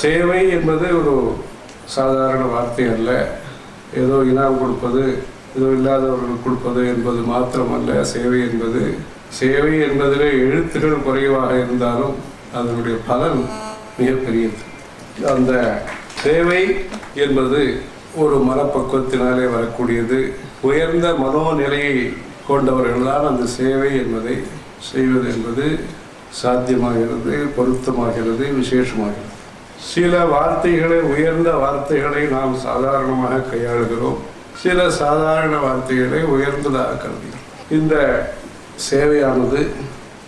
சேவை என்பது ஒரு சாதாரண வார்த்தை அல்ல. ஏதோ இனாம் கொடுப்பது, ஏதோ இல்லாதவர்கள் கொடுப்பது என்பது மாத்திரமல்ல. சேவை என்பதில் எழுத்துக்கள் குறைவாக இருந்தாலும் அதனுடைய பலன் மிகப்பெரியது. அந்த சேவை என்பது ஒரு மனப்பக்குவத்தினாலே வரக்கூடியது. உயர்ந்த மனோநிலையை கொண்டவர்கள்தான் அந்த சேவை என்பதை செய்வது என்பது சாத்தியமாகிறது, பொருத்தமாகிறது, விசேஷமாகிறது. சில வார்த்தைகளை, உயர்ந்த வார்த்தைகளை நாம் சாதாரணமாக கையாளுகிறோம். சில சாதாரண வார்த்தைகளை உயர்ந்ததாக கருதுகிறோம். இந்த சேவையானது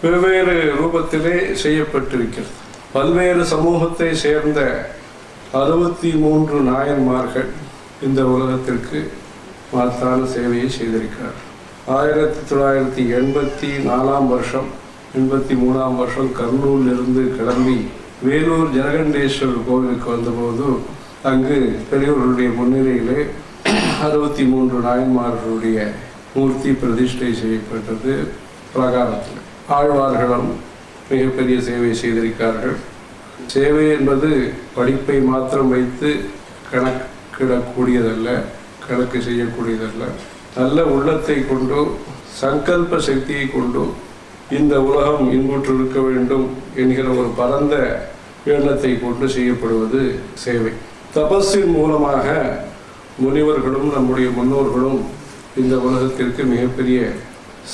வெவ்வேறு ரூபத்திலே செய்யப்பட்டிருக்கிறது. பல்வேறு சமூகத்தை சேர்ந்த 63 நாயன்மார்கள் இந்த உலகத்திற்கு மகத்தான சேவையை செய்திருக்கிறார். 1984 வருஷம் 83 வருஷம் கர்னூலிலிருந்து கிளம்பி வேலூர் ஜனகண்டேஸ்வரர் கோவிலுக்கு வந்தபோது அங்கு பெரியவர்களுடைய முன்னிலையிலே 63 நாயன்மார்களுடைய மூர்த்தி பிரதிஷ்டை செய்யப்பட்டது. பிரகாரத்தில் ஆழ்வார்களும் மிகப்பெரிய சேவை செய்திருக்கிறார்கள். சேவை என்பது படிப்பை மாத்திரம் வைத்து கணக்கிடக்கூடியதல்ல, கணக்கு செய்யக்கூடியதல்ல. நல்ல உள்ளத்தை கொண்டு, சங்கல்ப சக்தியை கொண்டு இந்த உலகம் இன்புற்று இருக்க வேண்டும் என்கிற ஒரு பரந்த எண்ணத்தை கொண்டு செய்யப்படுவது சேவை. தபஸின் மூலமாக முனிவர்களும் நம்முடைய முன்னோர்களும் இந்த உலகத்திற்கு மிகப்பெரிய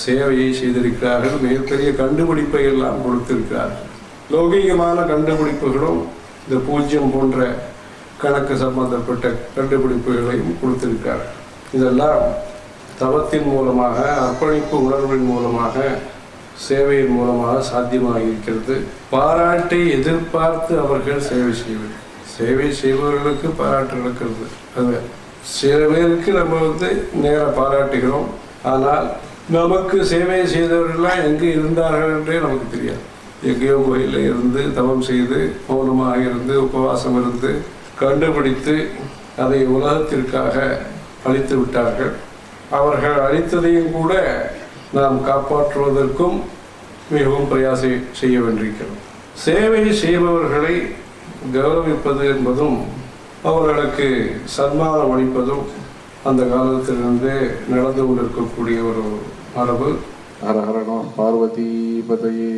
சேவையை செய்திருக்கிறார்கள். மிகப்பெரிய கண்டுபிடிப்பை எல்லாம் கொடுத்திருக்கிறார்கள். லௌகீகமான கண்டுபிடிப்புகளும் இந்த பூஜ்யம் போன்ற கணக்கு சம்பந்தப்பட்ட கண்டுபிடிப்புகளையும் கொடுத்திருக்கிறார்கள். இதெல்லாம் தவத்தின் மூலமாக, அர்ப்பணிப்பு உணர்வின் மூலமாக, சேவையின் மூலமாக சாத்தியமாக இருக்கிறது. பாராட்டை எதிர்பார்த்து அவர்கள் சேவை செய்வது. சேவை செய்பவர்களுக்கு பாராட்டு நடக்கிறது. அது சில பேருக்கு நம்ம நேர பாராட்டுகிறோம். ஆனால் நமக்கு சேவை செய்தவர்கள்லாம் எங்கே இருந்தார்கள் என்றே நமக்கு தெரியாது. எங்கேயோ கோயிலில் இருந்து தவம் செய்து, மௌனமாக இருந்து, உபவாசம் இருந்து கண்டுபிடித்து அதை உலகத்திற்காக அளித்து விட்டார்கள். அவர்கள் அளித்ததையும் கூட நாம் காப்பாற்றுவதற்கும் மிகவும் பிரயாசை செய்ய வேண்டியிருக்கிறோம். சேவை செய்பவர்களை கௌரவிப்பது என்பதும் அவர்களுக்கு சன்மானம் அளிப்பதும் அந்த காலத்திலிருந்து நடந்து கொண்டிருக்கக்கூடிய ஒரு மரபு. ஹர ஹர நம பார்வதி பதையே.